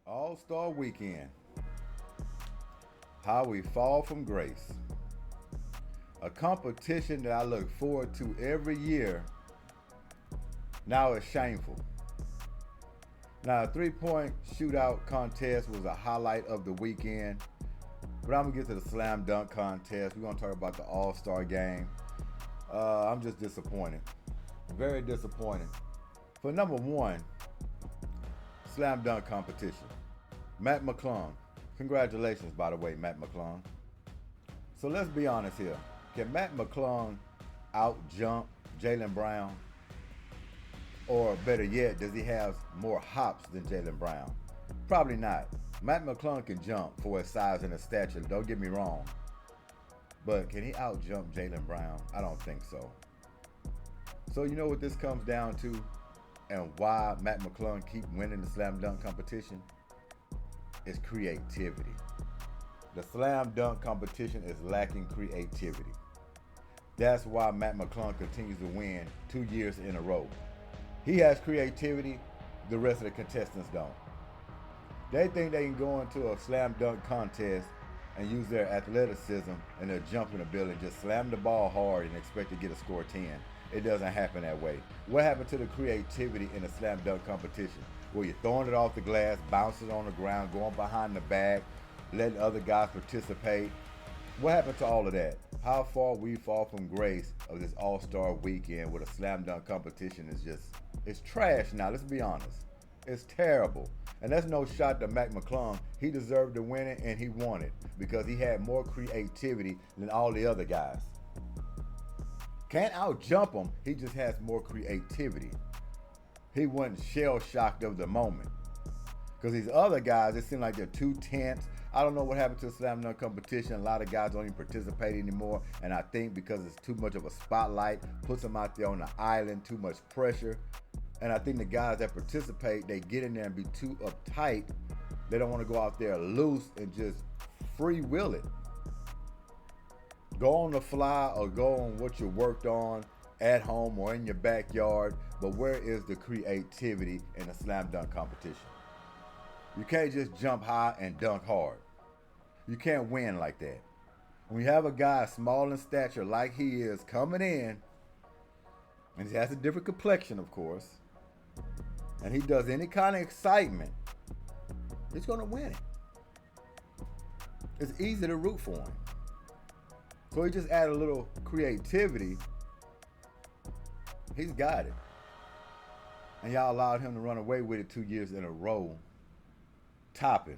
All-Star Weekend. How we fall from grace. A competition that I look forward to every year. Now it's shameful. Now, a three-point shootout contest was a highlight of the weekend. But I'm going to get to the slam dunk contest. We're going to talk about the All-Star game. I'm just disappointed. Very disappointed. For number one, slam dunk competition. Matt McClung. Congratulations, by the way, Matt McClung. So let's be honest here. Can Matt McClung out-jump Jalen Brown? Or better yet, does he have more hops than Jalen Brown? Probably not. Matt McClung can jump for his size and his stature, don't get me wrong. But can he out-jump Jalen Brown? I don't think so. So you know what this comes down to and why Matt McClung keep winning the slam dunk competition? It's creativity. The slam dunk competition is lacking creativity. That's why Matt McClung continues to win 2 years in a row. He has creativity, the rest of the contestants don't. They think they can go into a slam dunk contest and use their athleticism and their jumping ability and just slam the ball hard and expect to get a score 10. It doesn't happen that way. What happened to the creativity in a slam dunk competition? Where you're throwing it off the glass, bouncing on the ground, going behind the back, letting other guys participate. What happened to all of that? How far we fall from grace of this All-Star weekend with a slam dunk competition is just, it's trash now, let's be honest. It's terrible. And that's no shot to Matt McClung. He deserved to win it, and he won it because he had more creativity than all the other guys. Can't out-jump him, he just has more creativity. He wasn't shell-shocked of the moment. Because these other guys, it seems like they're too tense. I don't know what happened to the slam dunk competition. A lot of guys don't even participate anymore. And I think because it's too much of a spotlight, puts them out there on the island, too much pressure. And I think the guys that participate, they get in there and be too uptight. They don't want to go out there loose and just free will it. Go on the fly or go on what you worked on at home or in your backyard. But where is the creativity in a slam dunk competition? You can't just jump high and dunk hard. You can't win like that. When you have a guy small in stature like he is coming in, and he has a different complexion, of course, and he does any kind of excitement, he's going to win it. It's easy to root for him. So he just added a little creativity. He's got it. And y'all allowed him to run away with it 2 years in a row. Topping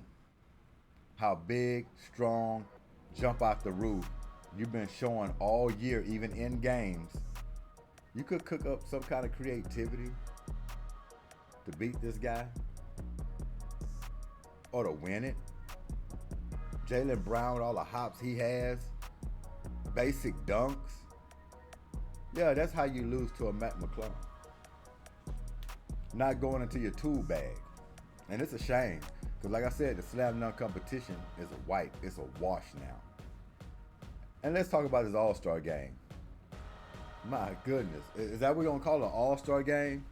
how big, strong, jump out the roof you've been showing all year, even in games. You could cook up some kind of creativity to beat this guy or to win it. Jalen Brown with all the hops he has, basic dunks. Yeah, that's how you lose to a Matt McClung. Not going into your tool bag. And it's a shame. Because like I said, the slam dunk competition is a wipe. It's a wash now. And let's talk about this All-Star game. My goodness. Is that what we're going to call it, an All-Star game?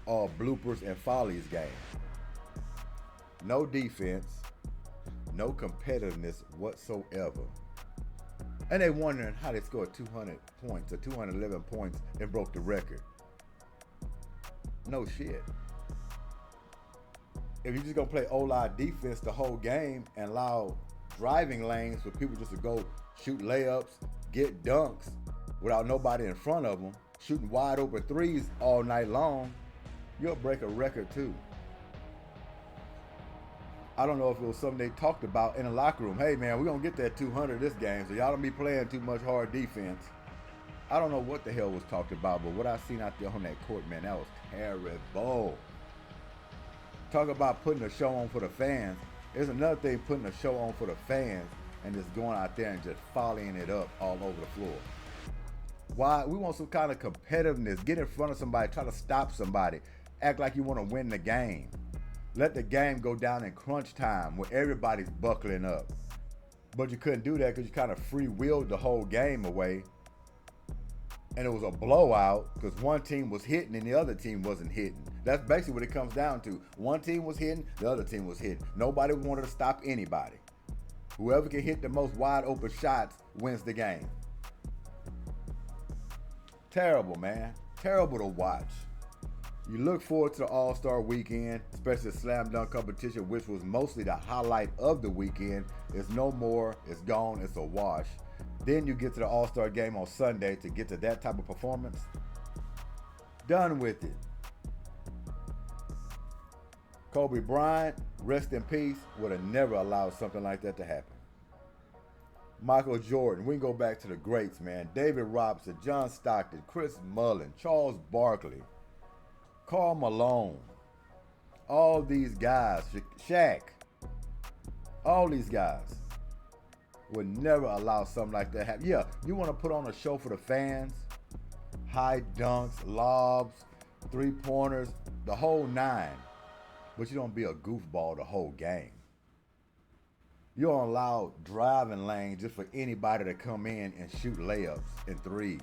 Or bloopers and follies game? No defense. No competitiveness whatsoever. And they're wondering how they scored 200 points or 211 points and broke the record. No shit. If you're just going to play O-line defense the whole game and allow driving lanes for people just to go shoot layups, get dunks without nobody in front of them, shooting wide open threes all night long, you'll break a record too. I don't know if it was something they talked about in the locker room. Hey man, we're going to get that 200 this game, so y'all don't be playing too much hard defense. I don't know what the hell was talked about, but what I seen out there on that court, man, that was terrible. Talk about putting a show on for the fans. There's another thing, putting a show on for the fans and just going out there and just volleying it up all over the floor. Why? We want some kind of competitiveness. Get in front of somebody, try to stop somebody. Act like you want to win the game. Let the game go down in crunch time where everybody's buckling up. But you couldn't do that because you kind of free-willed the whole game away. and it was a blowout because one team was hitting and the other team wasn't hitting. That's basically what it comes down to. One team was hitting, the other team was hitting. Nobody wanted to stop anybody. Whoever can hit the most wide open shots wins the game. Terrible, man. Terrible to watch. You look forward to the All-Star weekend, especially the slam dunk competition, which was mostly the highlight of the weekend. It's no more, it's gone, it's a wash. Then you get to the All-Star game on Sunday to get to that type of performance. Done with it. Kobe Bryant, rest in peace, would have never allowed something like that to happen. Michael Jordan, we can go back to the greats, man. David Robinson, John Stockton, Chris Mullin, Charles Barkley, Karl Malone, all these guys, Shaq, all these guys would never allow something like that to happen. Yeah, you want to put on a show for the fans, high dunks, lobs, three-pointers, the whole nine, but you don't be a goofball the whole game. You don't allow driving lanes just for anybody to come in and shoot layups and threes.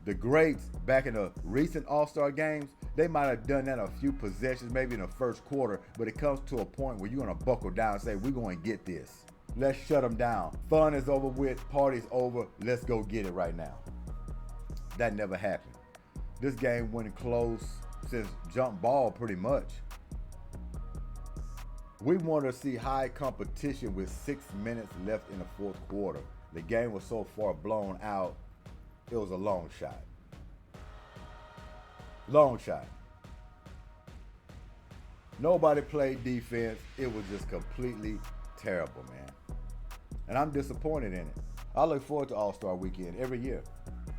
The greats back in the recent All-Star games, they might have done that a few possessions, maybe in the first quarter, but it comes to a point where you're going to buckle down and say, we're going to get this. Let's shut them down. Fun is over with, party's over, let's go get it right now. That never happened. This game went close since jump ball pretty much. We want to see high competition with 6 minutes left in the fourth quarter. The game was so far blown out, it was a long shot. Long shot. Nobody played defense. It was just completely terrible, man. And I'm disappointed in it. I look forward to All-Star Weekend every year,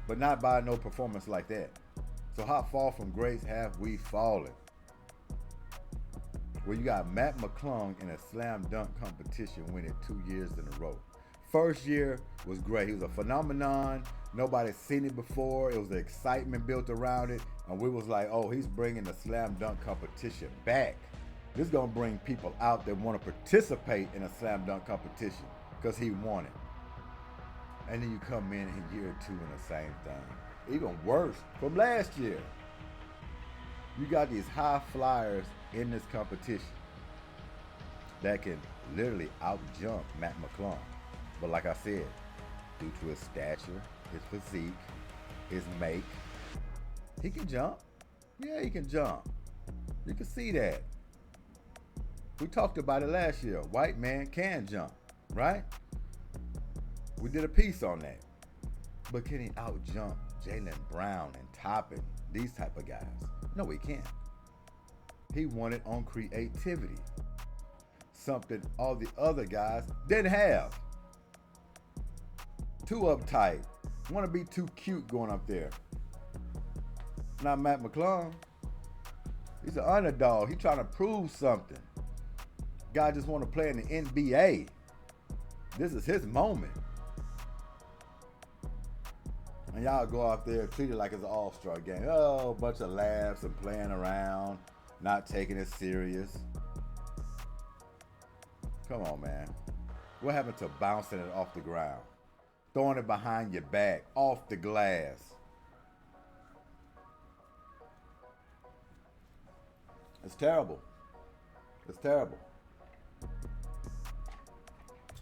but not by no performance like that. So how far from grace have we fallen? Well, you got Matt McClung in a slam dunk competition winning 2 years in a row. First year was great. He was a phenomenon. Nobody's seen it before. It was the excitement built around it. And we was like, oh, he's bringing the slam dunk competition back. This is going to bring people out that want to participate in a slam dunk competition because he won it. And then you come in year two and the same thing. Even worse from last year. You got these high flyers in this competition that can literally out-jump Matt McClung. But like I said, due to his stature, his physique, his make, he can jump. Yeah, he can jump. You can see that. We talked about it last year. White man can jump, right? We did a piece on that. But can he out-jump Jalen Brown and Toppin, these type of guys? No, he can't. He won it on creativity. Something all the other guys didn't have. Too uptight. Want to be too cute going up there. Not Matt McClung. He's an underdog. He's trying to prove something. Guy just want to play in the NBA. This is his moment. And y'all go out there, treat it like it's an all-star game. Oh, a bunch of laughs and playing around, not taking it serious. Come on, man. What happened to bouncing it off the ground? Throwing it behind your back, off the glass. It's terrible. It's terrible.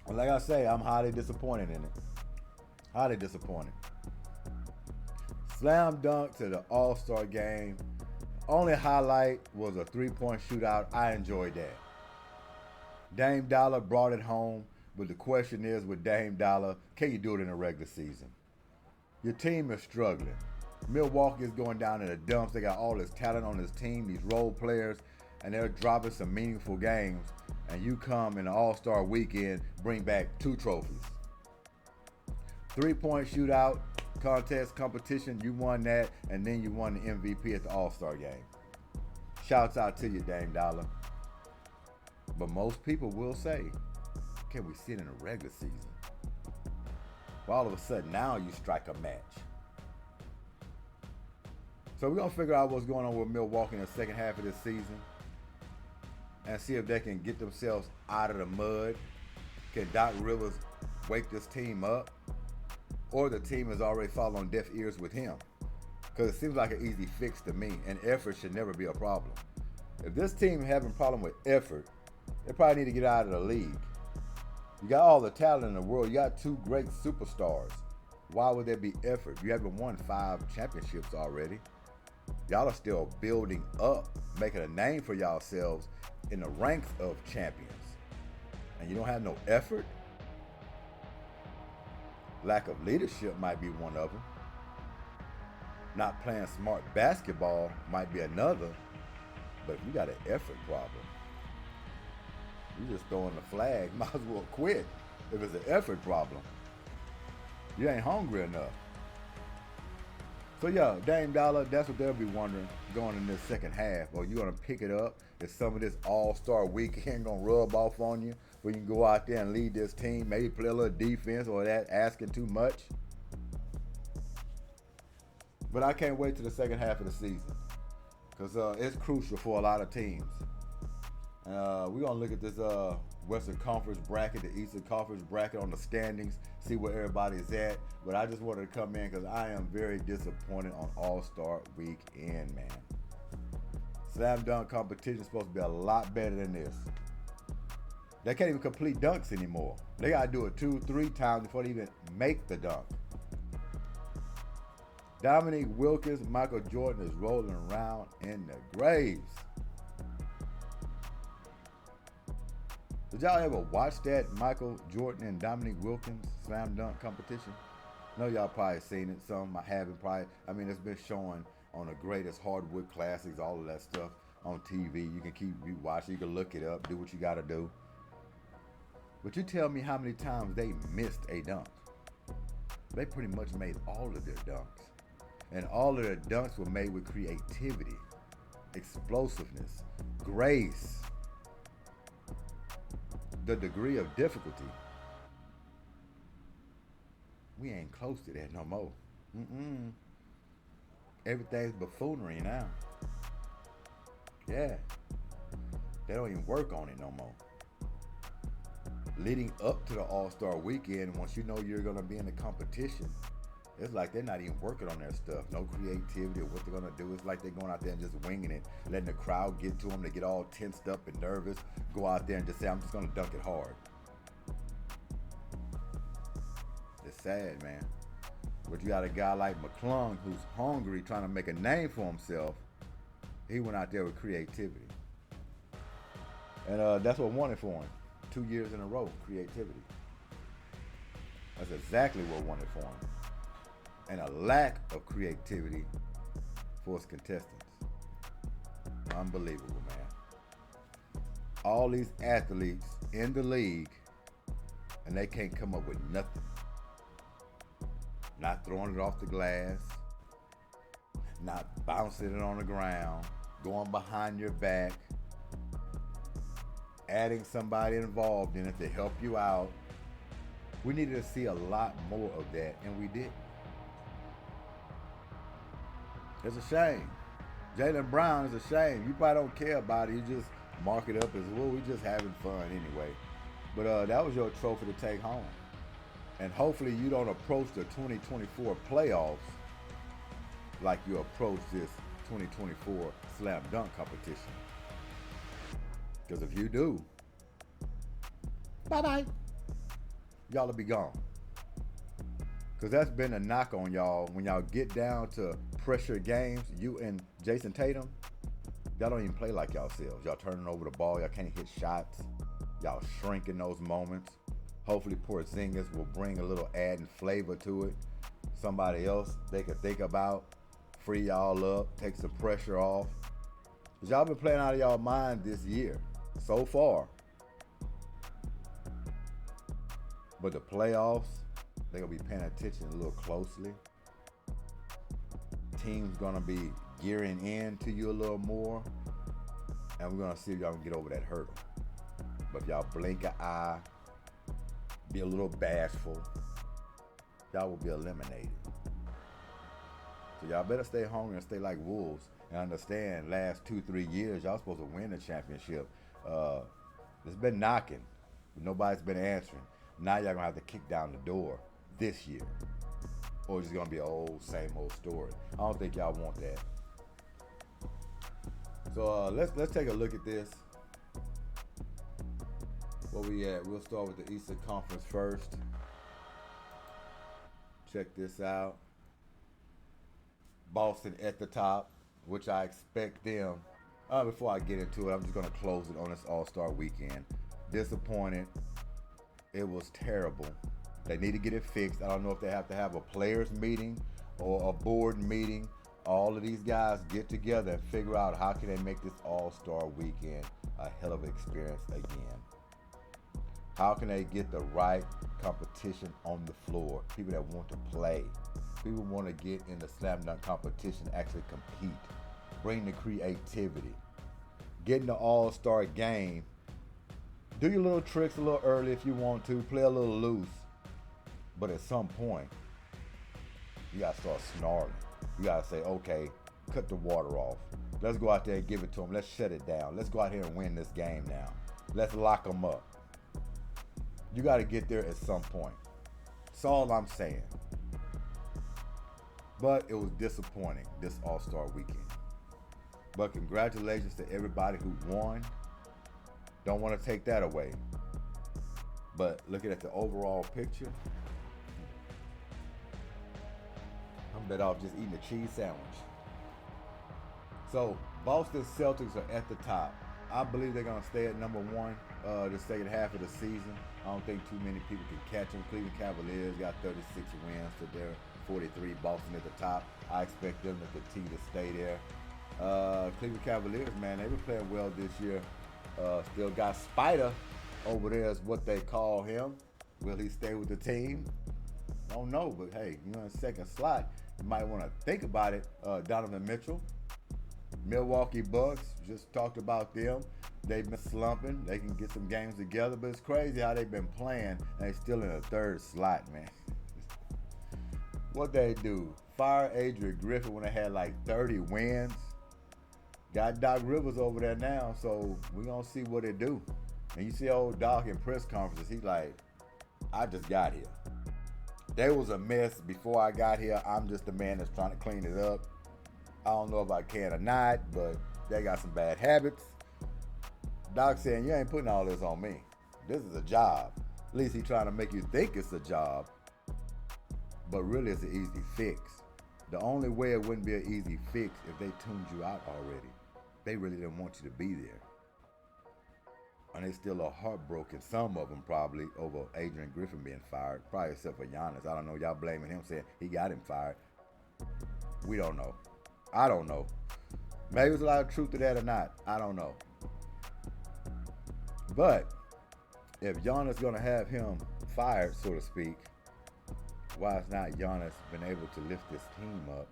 And like I say, I'm highly disappointed in it. Highly disappointed. Slam dunk to the All-Star game. Only highlight was a three-point shootout. I enjoyed that. Dame Dollar brought it home, but the question is with Dame Dollar, can you do it in a regular season? Your team is struggling. Milwaukee is going down in the dumps. They got all this talent on this team, these role players, and they're dropping some meaningful games. And you come in the All-Star weekend, bring back 2 trophies. Three-point shootout, contest, competition, you won that, and then you won the MVP at the All-Star game. Shouts out to you, Dame Dollar. But most people will say, can we see it in a regular season? Well, all of a sudden, now you strike a match. So we're going to figure out what's going on with Milwaukee in the second half of this season and see if they can get themselves out of the mud. Can Doc Rivers wake this team up? or the team has already fallen on deaf ears with him. Because it seems like an easy fix to me, and effort should never be a problem. If this team having a problem with effort, they probably need to get out of the league. You got all the talent in the world. You got 2 great superstars. Why would there be effort? You haven't won 5 championships already. Y'all are still building up, making a name for yourselves in the ranks of champions. And you don't have no effort? Lack of leadership might be one of them. Not playing smart basketball might be another. But if you got an effort problem, you just throwing the flag, might as well quit if it's an effort problem. You ain't hungry enough. So yeah, Dame Dollar, that's what they'll be wondering going in this second half. Are you gonna pick it up? Is some of this all-star weekend gonna rub off on you where you can go out there and lead this team, maybe play a little defense, or that asking too much? But I can't wait to the second half of the season because it's crucial for a lot of teams. We're going to look at this Western Conference bracket, the Eastern Conference bracket on the standings, see where everybody's at. But I just wanted to come in because I am very disappointed on All-Star Weekend, man. Slam dunk competition is supposed to be a lot better than this. They can't even complete dunks anymore. They got to do it 2-3 times before they even make the dunk. Dominique Wilkins, Michael Jordan is rolling around in the graves. Did y'all ever watch that Michael Jordan and Dominique Wilkins slam dunk competition? I know y'all probably seen it. Some haven't probably. I mean, it's been showing on the greatest hardwood classics, all of that stuff on TV. You can keep watching. You can look it up, do what you got to do. But you tell me how many times they missed a dunk. They pretty much made all of their dunks. And all of their dunks were made with creativity, explosiveness, grace. The degree of difficulty, we ain't close to that no more. Everything's buffoonery now. Yeah. They don't even work on it no more. Leading up to the All-Star Weekend, once you know you're going to be in the competition, it's like they're not even working on their stuff. No creativity or what they're going to do. It's like they're going out there and just winging it, letting the crowd get to them. They get all tensed up and nervous. Go out there and just say, I'm just going to dunk it hard. It's sad, man. But you got a guy like McClung who's hungry, trying to make a name for himself. He went out there with creativity. And that's what wanted for him. 2 years in a row, creativity. That's exactly what wanted for him. And a lack of creativity for his contestants. Unbelievable, man. All these athletes in the league, and they can't come up with nothing. Not throwing it off the glass, not bouncing it on the ground, going behind your back, adding somebody involved in it to help you out. We needed to see a lot more of that, and we didn't. It's a shame. Jalen Brown is a shame. You probably don't care about it. You just mark it up as, well, we're just having fun anyway. But that was your trophy to take home. And hopefully you don't approach the 2024 playoffs like you approach this 2024 slam dunk competition. Because if you do, bye-bye. Y'all will be gone. Because that's been a knock on y'all. When y'all get down to pressure games, you and Jason Tatum, y'all don't even play like y'all selves. Y'all turning over the ball. Y'all can't hit shots. Y'all shrink in those moments. Hopefully Porzingis will bring a little added flavor to it. Somebody else they can think about. Free y'all up. Take some pressure off. Because y'all been playing out of y'all mind this year so far. But the playoffs, they're going to be paying attention a little closely. Team's going to be gearing in to you a little more. And we're going to see if y'all can get over that hurdle. But if y'all blink an eye, be a little bashful, y'all will be eliminated. So y'all better stay hungry and stay like wolves. And understand, last 2-3 years, y'all supposed to win the championship. It's been knocking, but nobody's been answering. Now y'all going to have to kick down the door this year. or it's just gonna be an same old story. I don't think y'all want that. So let's take a look at this. Where we at? We'll start with the Eastern Conference first. Check this out. Boston at the top, which I expect them. Before I get into it, I'm just gonna close it on this All-Star weekend. Disappointed. It was terrible. They need to get it fixed. I don't know if they have to have a players meeting or a board meeting. All of these guys get together and figure out how can they make this All-Star weekend a hell of an experience again. How can they get the right competition on the floor? People that want to play. People want to get in the slam dunk competition, actually compete. Bring the creativity. Get in the All-Star game. Do your little tricks a little early if you want to. Play a little loose. But at some point, you got to start snarling. You got to say, okay, cut the water off. Let's go out there and give it to them. Let's shut it down. Let's go out here and win this game now. Let's lock them up. You got to get there at some point. That's all I'm saying. But it was disappointing, this All-Star weekend. But congratulations to everybody who won. Don't want to take that away. But looking at the overall picture, I'm better off just eating a cheese sandwich. So, Boston Celtics are at the top. I believe they're going to stay at number one the second half of the season. I don't think too many people can catch them. Cleveland Cavaliers got 36 wins to their 43. Boston at the top. I expect them to continue to stay there. Cleveland Cavaliers, man, they were playing well this year. Still got Spider over there is what they call him. Will he stay with the team? I don't know, but hey, you're in the second slot. You might want to think about it. Donovan Mitchell, Milwaukee Bucks, just talked about them. They've been slumping. They can get some games together, but it's crazy how they've been playing, and they still in the third slot, man. What they do? Fire Adrian Griffin when they had like 30 wins. Got Doc Rivers over there now, so we're going to see what they do. And you see old Doc in press conferences, he's like, I just got here. There was a mess before I got here. I'm just the man that's trying to clean it up. I don't know if I can or not, but they got some bad habits. Doc saying, you ain't putting all this on me. This is a job. At least he's trying to make you think it's a job. But really, it's an easy fix. The only way it wouldn't be an easy fix if they tuned you out already. They really didn't want you to be there. And they still are heartbroken, some of them probably, over Adrian Griffin being fired. Probably except for Giannis. I don't know. Y'all blaming him saying he got him fired. We don't know. I don't know. Maybe there's a lot of truth to that or not. I don't know. But if Giannis going to have him fired, so to speak, why is not Giannis been able to lift this team up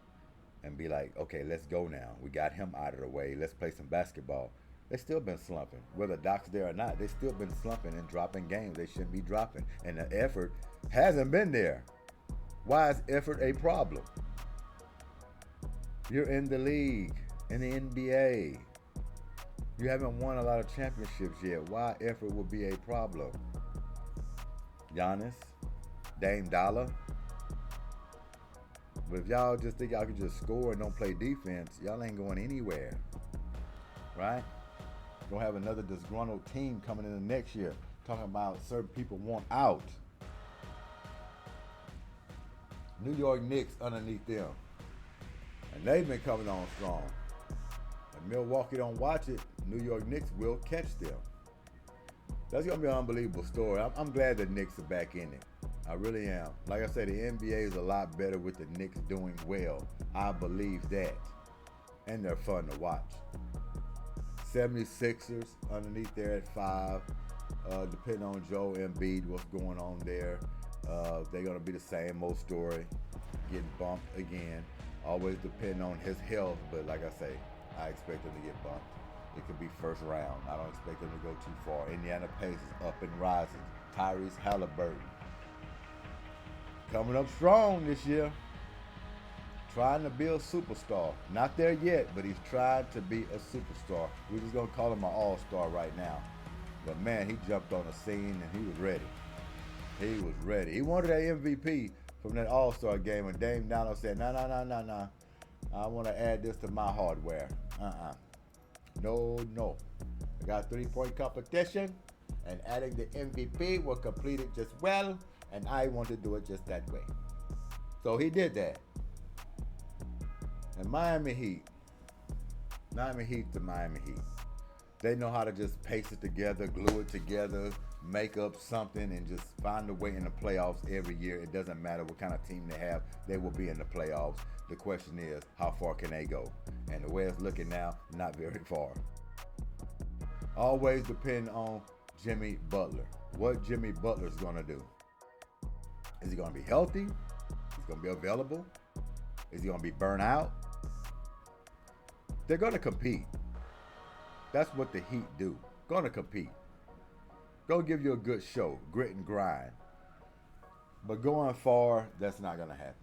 and be like, okay, let's go now. We got him out of the way. Let's play some basketball. They still been slumping. Whether Doc's there or not, they still been slumping and dropping games they shouldn't be dropping. And the effort hasn't been there. Why is effort a problem? You're in the league, in the NBA. You haven't won a lot of championships yet. Why effort would be a problem? Giannis, Dame Dollar. But if y'all just think y'all can just score and don't play defense, y'all ain't going anywhere. Right? Gonna have another disgruntled team coming in the next year talking about certain people want out. New York Knicks underneath them. And they've been coming on strong. If Milwaukee don't watch it, New York Knicks will catch them. That's going to be an unbelievable story. I'm glad the Knicks are back in it. I really am. Like I said, the NBA is a lot better with the Knicks doing well. I believe that. And they're fun to watch. 76ers underneath there at 5. Depending on Joe Embiid, what's going on there. They're going to be the same old story. Getting bumped again. Always depending on his health. But like I say, I expect him to get bumped. It could be first round. I don't expect them to go too far. Indiana Pacers up and rising. Tyrese Halliburton coming up strong this year. Trying to be a superstar. Not there yet, but he's trying to be a superstar. We're just going to call him an all-star right now. But man, he jumped on the scene and he was ready. He was ready. He wanted that MVP from that All-Star game when Dame Donald said, no. I want to add this to my hardware. No. I got 3-point competition, and adding the MVP will complete it just well, and I want to do it just that way. So he did that. And Miami Heat, the Miami Heat. They know how to just paste it together, glue it together, make up something, and just find a way in the playoffs every year. It doesn't matter what kind of team they have, they will be in the playoffs. The question is, how far can they go? And the way it's looking now, not very far. Always depend on Jimmy Butler. What Jimmy Butler's going to do. Is he going to be healthy? Is he going to be available? Is he going to be burnt out? They're going to compete. That's what the Heat do. Going to compete. Go give you a good show, grit and grind. But going far, that's not going to happen.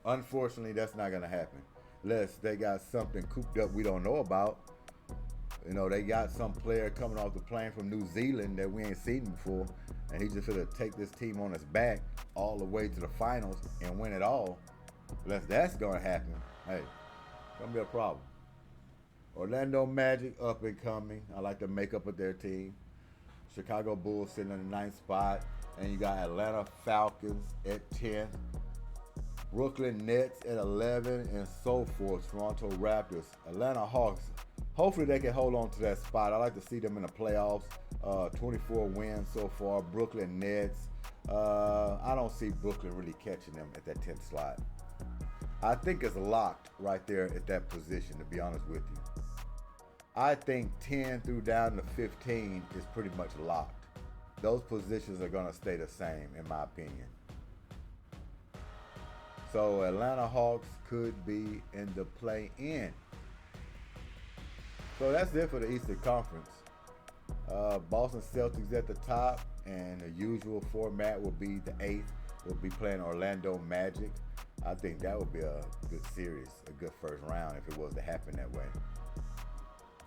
Unfortunately, that's not going to happen. Unless they got something cooped up we don't know about. You know, they got some player coming off the plane from New Zealand that we ain't seen before, and he just gonna take this team on his back all the way to the finals and win it all. Unless that's gonna happen, hey, it's gonna be a problem. Orlando Magic, up and coming. I like the makeup of their team. Chicago Bulls sitting in the 9th spot, and you got Atlanta Falcons at 10. Brooklyn Nets at 11, and so forth. Toronto Raptors, Atlanta Hawks. Hopefully they can hold on to that spot. I like to see them in the playoffs. 24 wins so far. Brooklyn Nets. I don't see Brooklyn really catching them at that 10th slot. I think it's locked right there at that position, to be honest with you. I think 10 through down to 15 is pretty much locked. Those positions are going to stay the same, in my opinion. So Atlanta Hawks could be in the play-in. So that's it for the Eastern Conference. Boston Celtics at the top, and the usual format will be the 8th. We'll be playing Orlando Magic. I think that would be a good series, a good first round if it was to happen that way.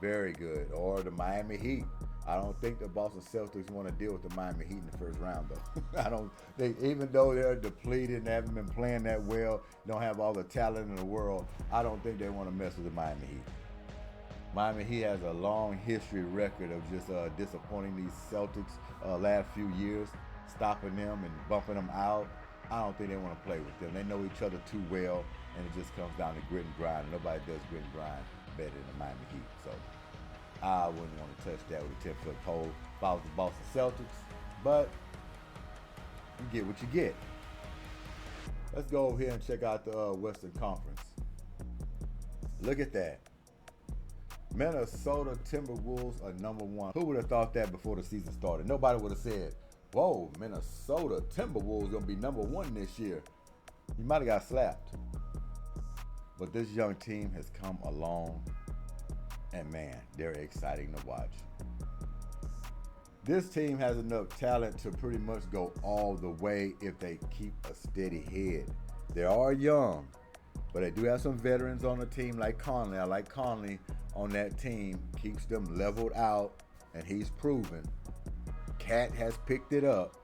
Very good. Or the Miami Heat. I don't think the Boston Celtics want to deal with the Miami Heat in the first round, though. I don't think, even though they're depleted and haven't been playing that well, don't have all the talent in the world, I don't think they want to mess with the Miami Heat. Miami Heat has a long history record of just disappointing these Celtics last few years, stopping them and bumping them out. I don't think they want to play with them. They know each other too well, and it just comes down to grit and grind. Nobody does grit and grind better than the Miami Heat. So I wouldn't want to touch that with a 10-foot pole if I was the Boston Celtics. But you get what you get. Let's go over here and check out the Western Conference. Look at that. Minnesota Timberwolves are number 1. Who would have thought that before the season started? Nobody would have said, whoa, Minnesota Timberwolves going to be number 1 this year. You might have got slapped. But this young team has come along, and man, they're exciting to watch. This team has enough talent to pretty much go all the way if they keep a steady head. They are young, but they do have some veterans on the team like Conley. I like Conley on that team. Keeps them leveled out, and he's proven. Cat has picked it up.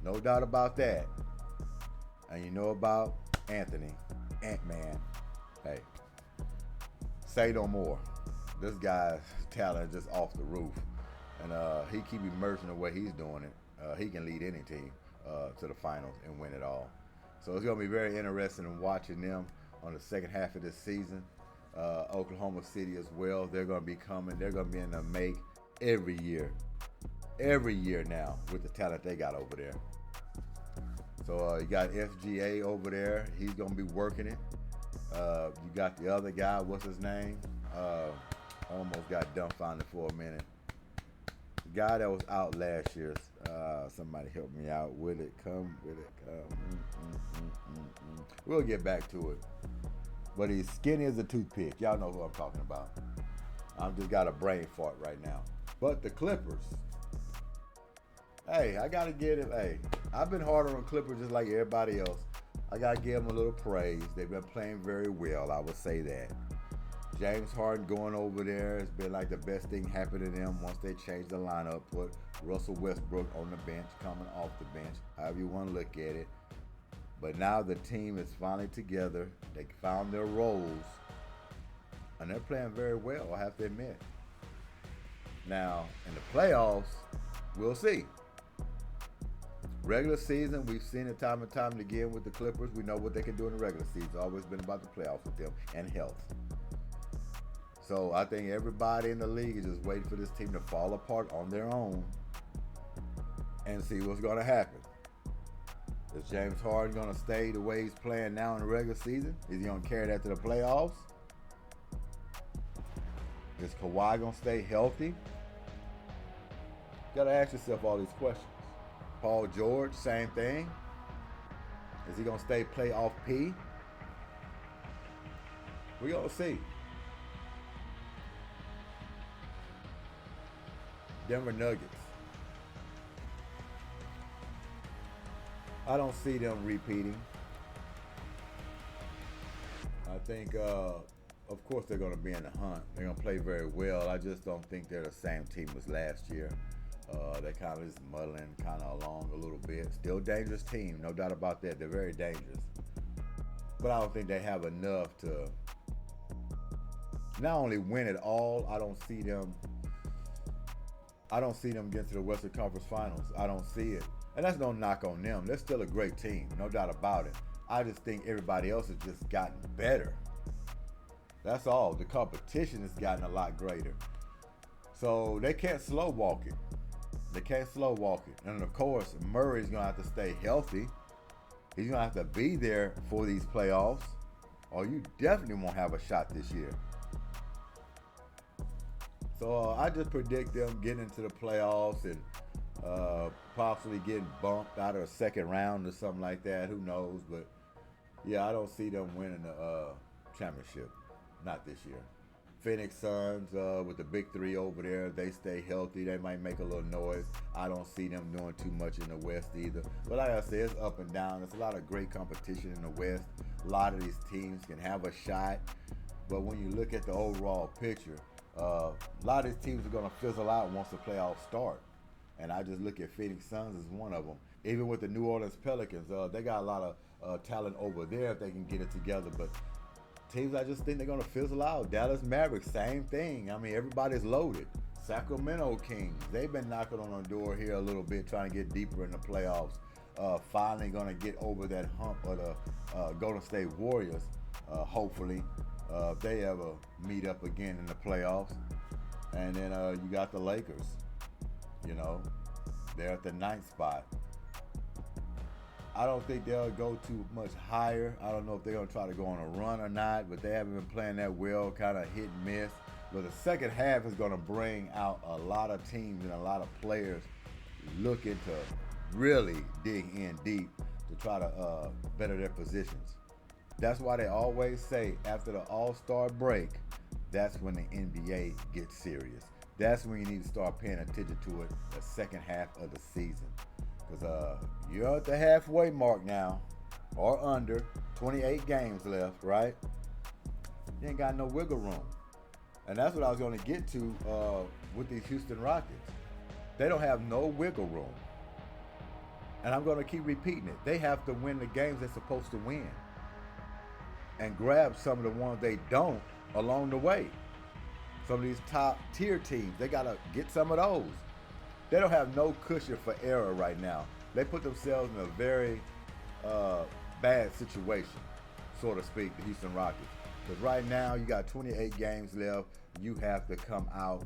No doubt about that. And you know about Anthony, Ant-Man. Hey, say no more. This guy's talent is just off the roof. And he keep immersing the way he's doing it. He can lead any team to the finals and win it all. So it's going to be very interesting in watching them on the second half of this season. Oklahoma City as well. They're going to be coming. They're going to be in the make every year. Every year now with the talent they got over there. So you got FGA over there. He's going to be working it. You got the other guy. What's his name? Almost got dumbfounded for a minute. The guy that was out last year. Somebody help me out. Will it come? Will it come? We'll get back to it. But he's skinny as a toothpick. Y'all know who I'm talking about. I've just got a brain fart right now. But the Clippers. Hey, I got to give it. Hey, I've been harder on Clippers just like everybody else. I got to give them a little praise. They've been playing very well. I would say that. James Harden going over there has been like the best thing happened to them once they changed the lineup. Put Russell Westbrook on the bench, coming off the bench. However you want to look at it. But now the team is finally together. They found their roles. And they're playing very well, I have to admit. Now, in the playoffs, we'll see. Regular season, we've seen it time and time again with the Clippers. We know what they can do in the regular season. It's always been about the playoffs with them and health. So I think everybody in the league is just waiting for this team to fall apart on their own and see what's going to happen. Is James Harden going to stay the way he's playing now in the regular season? Is he going to carry that to the playoffs? Is Kawhi going to stay healthy? You got to ask yourself all these questions. Paul George, same thing. Is he going to stay playoff P? We're going to see. Denver Nuggets. I don't see them repeating. I think, of course, they're going to be in the hunt. They're going to play very well. I just don't think they're the same team as last year. They kind of just muddling kind of along a little bit. Still dangerous team, no doubt about that. They're very dangerous. But I don't think they have enough to not only win it all, I don't see them getting to the Western Conference Finals. I don't see it. And that's no knock on them. They're still a great team, no doubt about it. I just think everybody else has just gotten better. That's all. The competition has gotten a lot greater. So they can't slow walk it. They can't slow walk it. And of course, Murray's going to have to stay healthy. He's going to have to be there for these playoffs, or you definitely won't have a shot this year. So I just predict them getting into the playoffs and possibly getting bumped out of a second round or something like that. Who knows? But yeah, I don't see them winning the championship. Not this year. Phoenix Suns with the big three over there, they stay healthy. They might make a little noise. I don't see them doing too much in the West either. But like I said, it's up and down. There's a lot of great competition in the West. A lot of these teams can have a shot. But when you look at the overall picture, a lot of these teams are going to fizzle out once the playoffs start. And I just look at Phoenix Suns as one of them. Even with the New Orleans Pelicans, they got a lot of talent over there if they can get it together. But teams, I just think they're going to fizzle out. Dallas Mavericks, same thing. I mean, everybody's loaded. Sacramento Kings, they've been knocking on the door here a little bit, trying to get deeper in the playoffs. Finally going to get over that hump of the Golden State Warriors, hopefully, if they ever meet up again in the playoffs. And then you got the Lakers. You know, they're at the 9th spot. I don't think they'll go too much higher. I don't know if they're going to try to go on a run or not, but they haven't been playing that well, kind of hit and miss. But the second half is going to bring out a lot of teams and a lot of players looking to really dig in deep to try to better their positions. That's why they always say after the All-Star break, that's when the NBA gets serious. That's when you need to start paying attention to it the second half of the season. Because you're at the halfway mark now, or under, 28 games left, right? You ain't got no wiggle room. And that's what I was going to get to with these Houston Rockets. They don't have no wiggle room. And I'm going to keep repeating it. They have to win the games they're supposed to win. And grab some of the ones they don't along the way. Some of these top tier teams, they got to get some of those. They don't have no cushion for error right now. They put themselves in a very bad situation, so to speak, the Houston Rockets. Because right now, you got 28 games left. You have to come out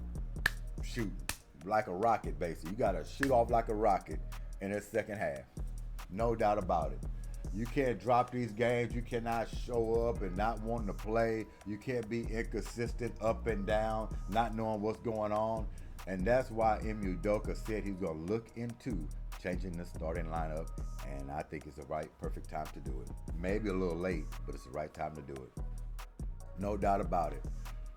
shooting like a rocket, basically. You got to shoot off like a rocket in the second half. No doubt about it. You can't drop these games. You cannot show up and not wanting to play. You can't be inconsistent up and down, not knowing what's going on. And that's why Udoka said he's going to look into changing the starting lineup. And I think it's the perfect time to do it. Maybe a little late, but it's the right time to do it. No doubt about it.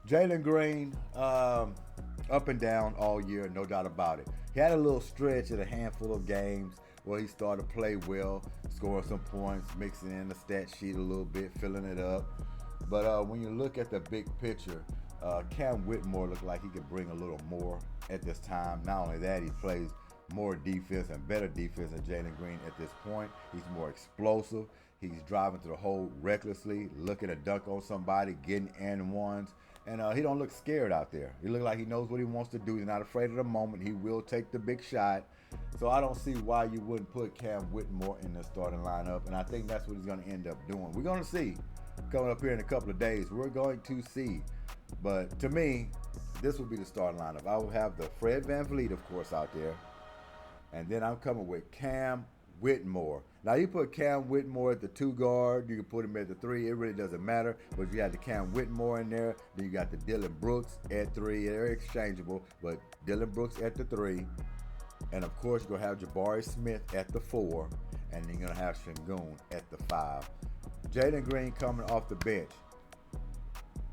Jalen Green, up and down all year, no doubt about it. He had a little stretch at a handful of games where he started to play well, scoring some points, mixing in the stat sheet a little bit, filling it up. But when you look at the big picture, Cam Whitmore looked like he could bring a little more at this time. Not only that, he plays more defense and better defense than Jalen Green at this point. He's more explosive. He's driving through the hole recklessly, looking to dunk on somebody, getting and ones. And he don't look scared out there. He look like he knows what he wants to do. He's not afraid of the moment. He will take the big shot. So I don't see why you wouldn't put Cam Whitmore in the starting lineup. And I think that's what he's going to end up doing. We're going to see coming up here in a couple of days. We're going to see. But to me, this will be the starting lineup. I will have the Fred VanVleet, of course, out there. And then I'm coming with Cam Whitmore. Now, you put Cam Whitmore at the 2 guard. You can put him at the 3. It really doesn't matter. But if you have the Cam Whitmore in there, then you got the Dylan Brooks at 3. They're exchangeable, but Dylan Brooks at the 3. And, of course, you're going to have Jabari Smith at the 4. And then you're going to have Şengün at the 5. Jalen Green coming off the bench.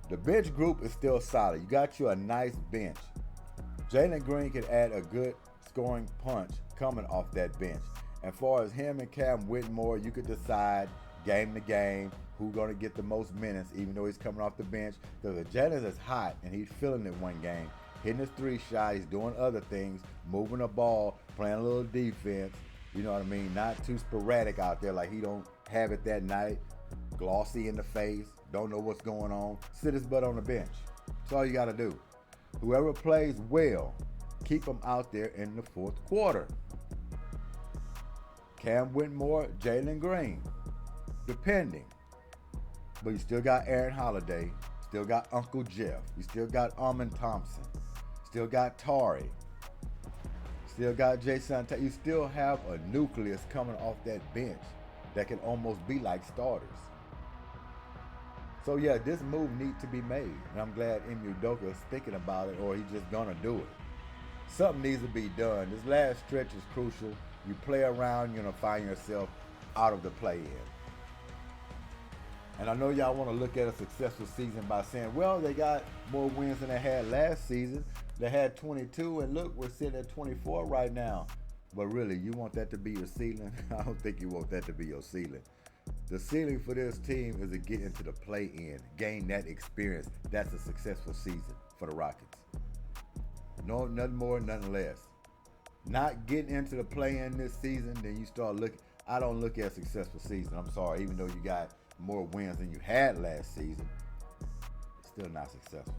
The bench group is still solid. You got you a nice bench. Jalen Green can add a good scoring punch coming off that bench. As far as him and Cam Whitmore, you could decide game to game who's going to get the most minutes, even though he's coming off the bench. Because if Jalen is hot and he's feeling it one game, hitting his 3 shot, he's doing other things, moving the ball, playing a little defense. You know what I mean? Not too sporadic out there like he don't have it that night. Glossy in the face, don't know what's going on. Sit his butt on the bench. That's all you got to do. Whoever plays well, keep them out there in the 4th quarter. Cam Whitmore, Jalen Green, depending. But you still got Aaron Holiday, still got Uncle Jeff, you still got Amen Thompson, still got Tari, still got Jason. You still have a nucleus coming off that bench that can almost be like starters. So yeah, this move needs to be made. And I'm glad Udoka is thinking about it, or he's just gonna do it. Something needs to be done. This last stretch is crucial. You play around, you're going to find yourself out of the play-in. And I know y'all want to look at a successful season by saying, well, they got more wins than they had last season. They had 22, and look, we're sitting at 24 right now. But really, you want that to be your ceiling? I don't think you want that to be your ceiling. The ceiling for this team is to get into the play-in, gain that experience. That's a successful season for the Rockets. No, nothing more, nothing less. Not getting into the play-in this season, then you start looking. I don't look at a successful season. I'm sorry, even though you got more wins than you had last season, it's still not successful.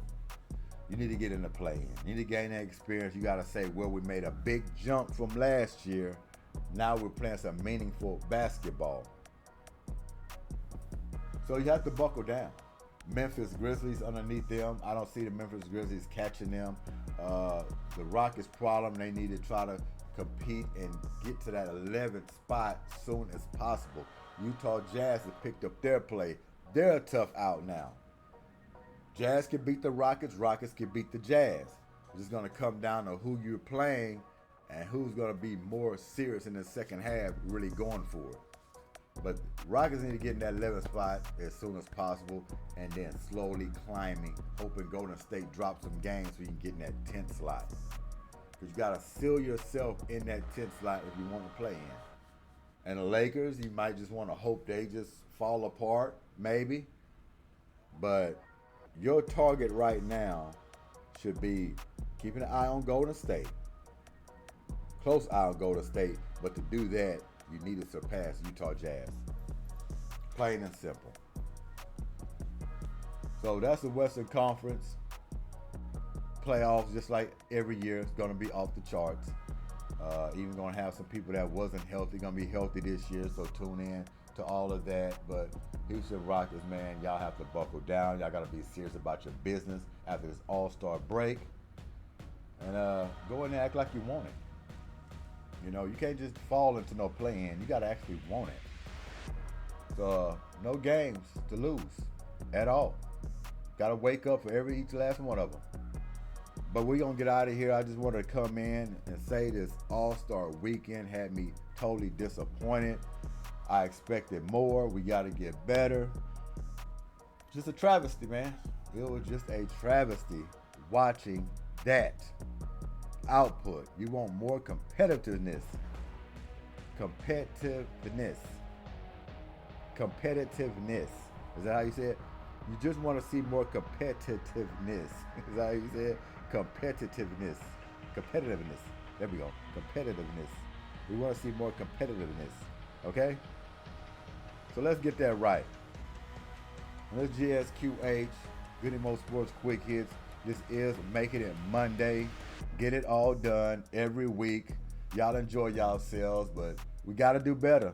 You need to get in the play-in. You need to gain that experience. You got to say, well, we made a big jump from last year. Now we're playing some meaningful basketball. So you have to buckle down. Memphis Grizzlies underneath them. I don't see the Memphis Grizzlies catching them. The Rockets' problem, they need to try to compete and get to that 11th spot soon as possible. Utah Jazz have picked up their play. They're a tough out now. Jazz can beat the Rockets. Rockets can beat the Jazz. It's just going to come down to who you're playing and who's going to be more serious in the second half, really going for it. But Rockets need to get in that 11th spot as soon as possible and then slowly climbing, hoping Golden State drops some games so you can get in that 10th slot. Because you got to seal yourself in that 10th slot if you want to play in. And the Lakers, you might just want to hope they just fall apart, maybe. But your target right now should be keeping an eye on Golden State. Close eye on Golden State. But to do that, you need to surpass Utah Jazz. Plain and simple. So that's the Western Conference. Playoffs, just like every year, it's going to be off the charts. Even going to have some people that wasn't healthy, going to be healthy this year, so tune in to all of that. But Houston Rockets, man, y'all have to buckle down. Y'all got to be serious about your business after this all-star break. And go in there and act like you want it. You know, you can't just fall into no play-in. You got to actually want it. So, no games to lose at all. Got to wake up for each last one of them. But we're going to get out of here. I just wanted to come in and say this All-Star weekend had me totally disappointed. I expected more. We got to get better. Just a travesty, man. It was just a travesty watching that output. You want more competitiveness. Competitiveness. Is that how you say it? You just want to see more competitiveness. Is that how you say it? Competitiveness. There we go. Competitiveness. We want to see more competitiveness. Okay? So let's get that right. This G.S.Q.H, Goodymo Sports Quick Hits. This is Making It Monday. Get it all done every week. Y'all enjoy yourselves, but we got to do better.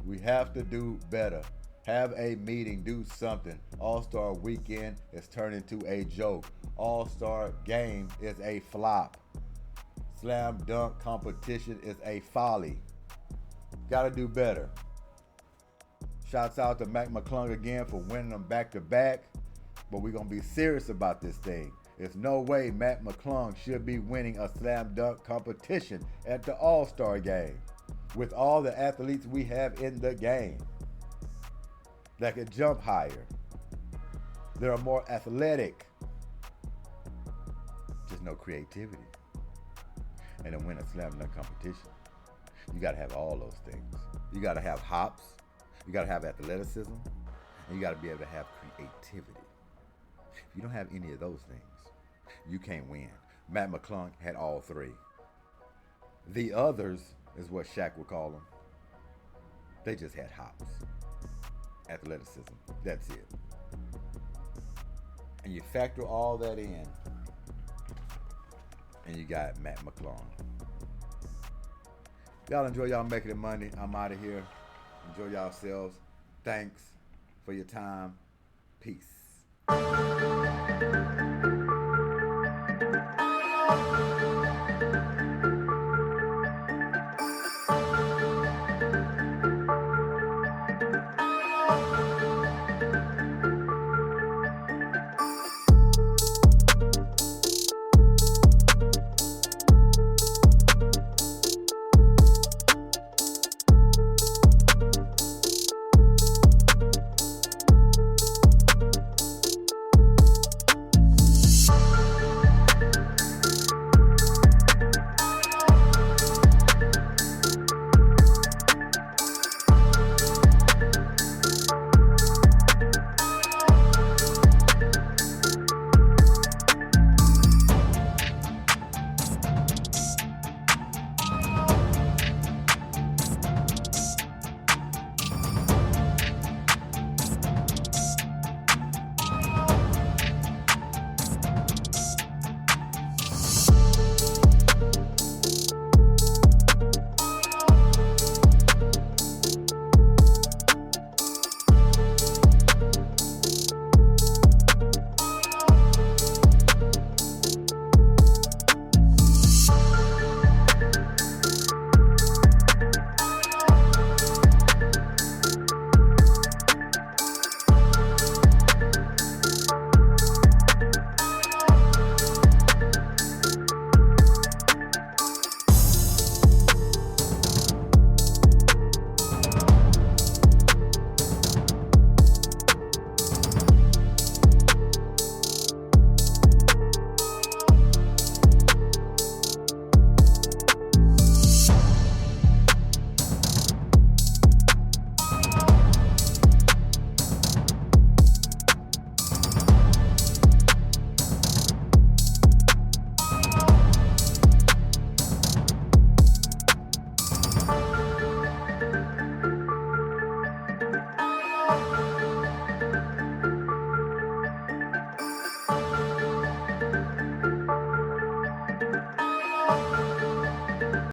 We have to do better. Have a meeting, do something. All-Star Weekend is turned into a joke. All-Star Game is a flop. Slam dunk competition is a folly. Got to do better. Shouts out to McClung again for winning them back-to-back. But we're going to be serious about this thing. There's no way McClung should be winning a slam dunk competition at the All-Star Game with all the athletes we have in the game that could jump higher. They're more athletic. Just no creativity. And to win a slam dunk competition, you got to have all those things. You got to have hops. You got to have athleticism. And you got to be able to have creativity. If you don't have any of those things, you can't win. McClung had all three. The others is what Shaq would call them. They just had hops. Athleticism. That's it. And you factor all that in, and you got McClung. Y'all enjoy y'all making it Monday. I'm out of here. Enjoy yourselves. Thanks for your time. Peace.